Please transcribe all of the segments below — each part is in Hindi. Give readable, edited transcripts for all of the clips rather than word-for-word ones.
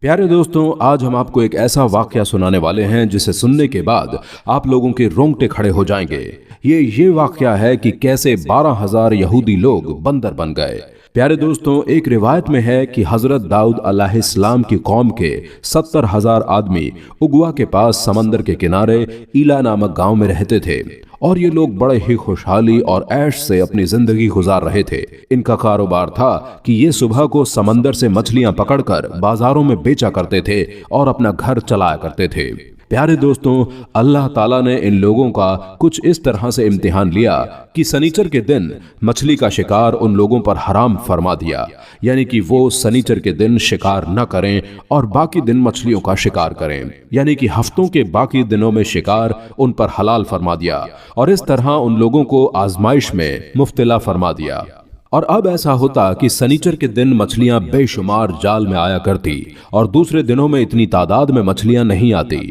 प्यारे दोस्तों, आज हम आपको एक ऐसा वाकया सुनाने वाले हैं जिसे सुनने के बाद आप लोगों के रोंगटे खड़े हो जाएंगे। ये वाकया है कि कैसे 12,000 यहूदी लोग बंदर बन गए। प्यारे दोस्तों, एक रिवायत में है कि हजरत दाऊद अलैहिस्सलाम की कौम के 70,000 आदमी उगवा के पास समंदर के किनारे ईला नामक गांव में रहते थे और ये लोग बड़े ही खुशहाली और ऐश से अपनी जिंदगी गुजार रहे थे। इनका कारोबार था कि ये सुबह को समंदर से मछलियां पकड़कर बाजारों में बेचा करते थे और अपना घर चलाया करते थे। प्यारे दोस्तों, अल्लाह ताला ने इन लोगों का कुछ इस तरह से इम्तिहान लिया कि सनीचर के दिन मछली का शिकार उन लोगों पर हराम फरमा दिया, यानी कि वो सनीचर के दिन शिकार न करें और बाकी दिन मछलियों का शिकार करें, यानी कि हफ्तों के बाकी दिनों में शिकार उन पर हलाल फरमा दिया और इस तरह उन लोगों को आजमाइश में मुब्तला फरमा दिया। और अब ऐसा होता कि सनीचर के दिन मछलियां बेशुमार जाल में आया करती और दूसरे दिनों में इतनी तादाद में मछलियां नहीं आती।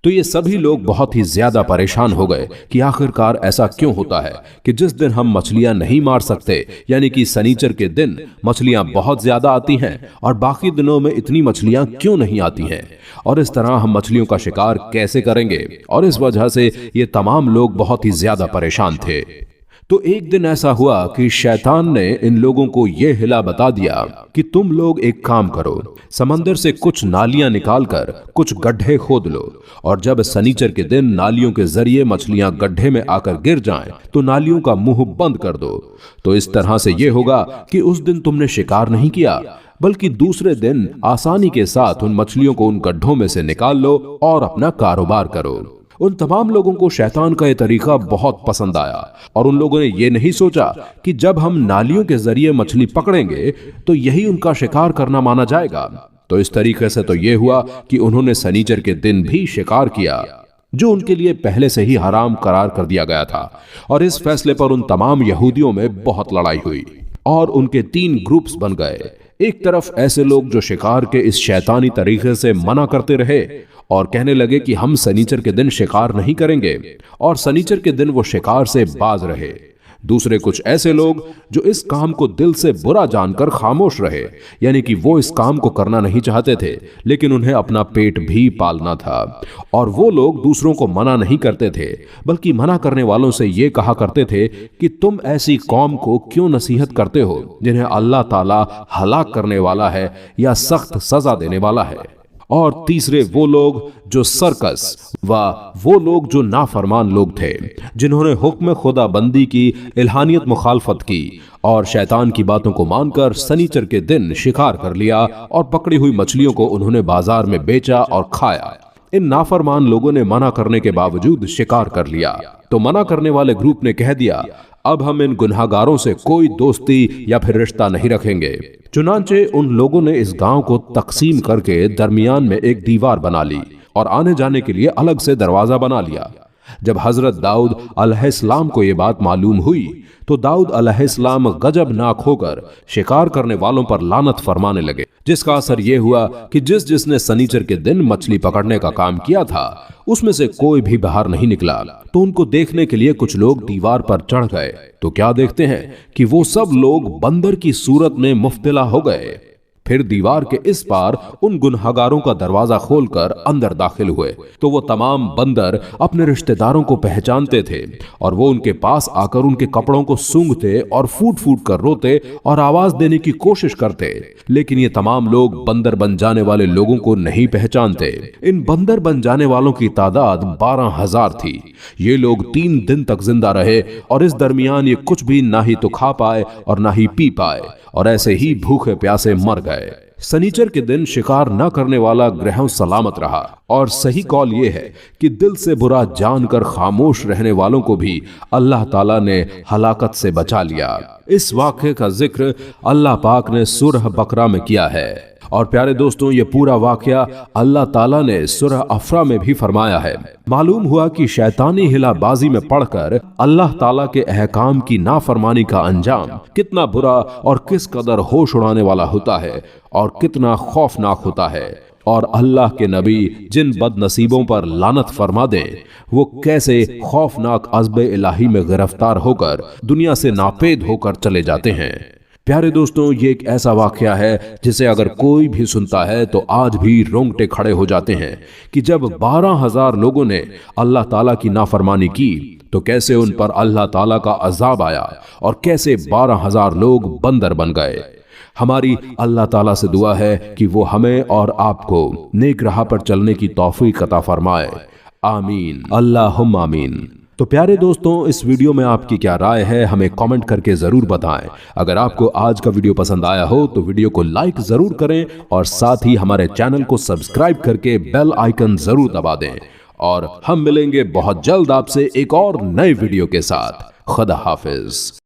तो ये सभी लोग बहुत ही ज्यादा परेशान हो गए कि आखिरकार ऐसा क्यों होता है कि जिस दिन हम मछलियां नहीं मार सकते, यानी कि सनीचर के दिन मछलियां बहुत ज्यादा आती हैं और बाकी दिनों में इतनी मछलियां क्यों नहीं आती हैं, और इस तरह हम मछलियों का शिकार कैसे करेंगे। और इस वजह से ये तमाम लोग बहुत ही ज्यादा परेशान थे। तो एक दिन ऐसा हुआ कि शैतान ने इन लोगों को यह हिला बता दिया कि तुम लोग एक काम करो, समंदर से कुछ नालियां निकालकर कुछ गड्ढे खोद लो और जब सनीचर के दिन नालियों के जरिए मछलियां गड्ढे में आकर गिर जाएं तो नालियों का मुंह बंद कर दो। तो इस तरह से यह होगा कि उस दिन तुमने शिकार नहीं किया, बल्कि दूसरे दिन आसानी के साथ उन मछलियों को उन गड्ढों में से निकाल लो और अपना कारोबार करो। उन तमाम लोगों को शैतान का यह तरीका बहुत पसंद आया और उन लोगों ने यह नहीं सोचा कि जब हम नालियों के जरिए मछली पकड़ेंगे तो यही उनका शिकार करना माना जाएगा। तो इस तरीके से तो यह हुआ कि उन्होंने सनीचर के दिन भी शिकार किया, जो उनके लिए पहले से ही हराम करार कर दिया गया था। और इस फैसले पर उन तमाम यहूदियों में बहुत लड़ाई हुई और उनके 3 ग्रुप्स बन गए। एक तरफ ऐसे लोग जो शिकार के इस शैतानी तरीके से मना करते रहे और कहने लगे कि हम सनीचर के दिन शिकार नहीं करेंगे, और सनीचर के दिन वो शिकार से बाज रहे। दूसरे कुछ ऐसे लोग जो इस काम को दिल से बुरा जानकर खामोश रहे, यानी कि वो इस काम को करना नहीं चाहते थे लेकिन उन्हें अपना पेट भी पालना था। और वो लोग दूसरों को मना नहीं करते थे, बल्कि मना करने वालों से ये कहा करते थे कि तुम ऐसी कौम को क्यों नसीहत करते हो जिन्हें अल्लाह ताला हलाक करने वाला है या सख्त सजा देने वाला है। और तीसरे वो लोग जो सर्कस व वो लोग जो नाफरमान लोग थे, जिन्होंने हुक्म खुदाबंदी की इल्हानियत मुखालफत की और शैतान की बातों को मानकर सनीचर के दिन शिकार कर लिया और पकड़ी हुई मछलियों को उन्होंने बाजार में बेचा और खाया। इन नाफरमान लोगों ने मना करने के बावजूद शिकार कर लिया। तो मना करने वाले ग्रुप ने कह दिया, अब हम इन गुनहगारों से कोई दोस्ती या फिर रिश्ता नहीं रखेंगे। चुनांचे उन लोगों ने इस गांव को तकसीम करके दरमियान में एक दीवार बना ली और आने जाने के लिए अलग से दरवाजा बना लिया। जब हजरत दाऊद अलैहिस्सलाम को यह बात मालूम हुई तो दाऊद अलैहिस्सलाम गजबनाक होकर शिकार करने वालों पर लानत फरमाने लगे, जिसका असर यह हुआ कि जिसने सनीचर के दिन मछली पकड़ने का काम किया था उसमें से कोई भी बाहर नहीं निकला। तो उनको देखने के लिए कुछ लोग दीवार पर चढ़ गए तो क्या देखते हैं कि वो सब लोग बंदर की सूरत में मुफ्तला हो गए। फिर दीवार के इस पार उन गुनहगारों का दरवाजा खोलकर अंदर दाखिल हुए तो वो तमाम बंदर अपने रिश्तेदारों को पहचानते थे और वो उनके पास आकर उनके कपड़ों को सूंघते और फूट फूट कर रोते और आवाज देने की कोशिश करते। लेकिन ये तमाम लोग बंदर बन जाने वाले लोगों को नहीं पहचानते। इन बंदर बन जाने वालों की तादाद 12,000 थी। ये लोग 3 दिन तक जिंदा रहे और इस दरमियान ये कुछ भी ना ही तो खा पाए और ना ही पी पाए और ऐसे ही भूखे प्यासे मर गए। सनीचर के दिन शिकार न करने वाला ग्रह सलामत रहा। और सही कौल यह है कि दिल से बुरा जानकर खामोश रहने वालों को भी अल्लाह ताला ने हलाकत से बचा लिया। इस वाक़े का जिक्र अल्लाह पाक ने सूरह बकरा में किया है। और प्यारे दोस्तों, ये पूरा वाकया अल्लाह ताला ने सूरह अफरा में भी फरमाया है। मालूम हुआ कि शैतानी हिलाबाजी में पड़कर अल्लाह ताला के अहकाम की नाफरमानी का अंजाम कितना बुरा और किस कदर होश उड़ाने वाला होता है और कितना खौफनाक होता है। और अल्लाह के नबी जिन बदनसीबों पर लानत फरमा दे वो कैसे खौफनाक अज़्ब इलाही में गिरफ्तार होकर दुनिया से नापेद होकर चले जाते हैं। प्यारे दोस्तों, ये एक ऐसा वाकया है जिसे अगर कोई भी सुनता है तो आज भी रोंगटे खड़े हो जाते हैं कि जब 12,000 लोगों ने अल्लाह ताला की नाफरमानी की तो कैसे उन पर अल्लाह ताला का अजाब आया और कैसे 12,000 लोग बंदर बन गए। हमारी अल्लाह ताला से दुआ है कि वो हमें और आपको नेक राह पर चलने की तौफीक अता फरमाए। आमीन, अल्लाहुम्मा आमीन। तो प्यारे दोस्तों, इस वीडियो में आपकी क्या राय है हमें कमेंट करके जरूर बताएं। अगर आपको आज का वीडियो पसंद आया हो तो वीडियो को लाइक जरूर करें और साथ ही हमारे चैनल को सब्सक्राइब करके बेल आइकन जरूर दबा दें। और हम मिलेंगे बहुत जल्द आपसे एक और नए वीडियो के साथ। खुदा हाफिज।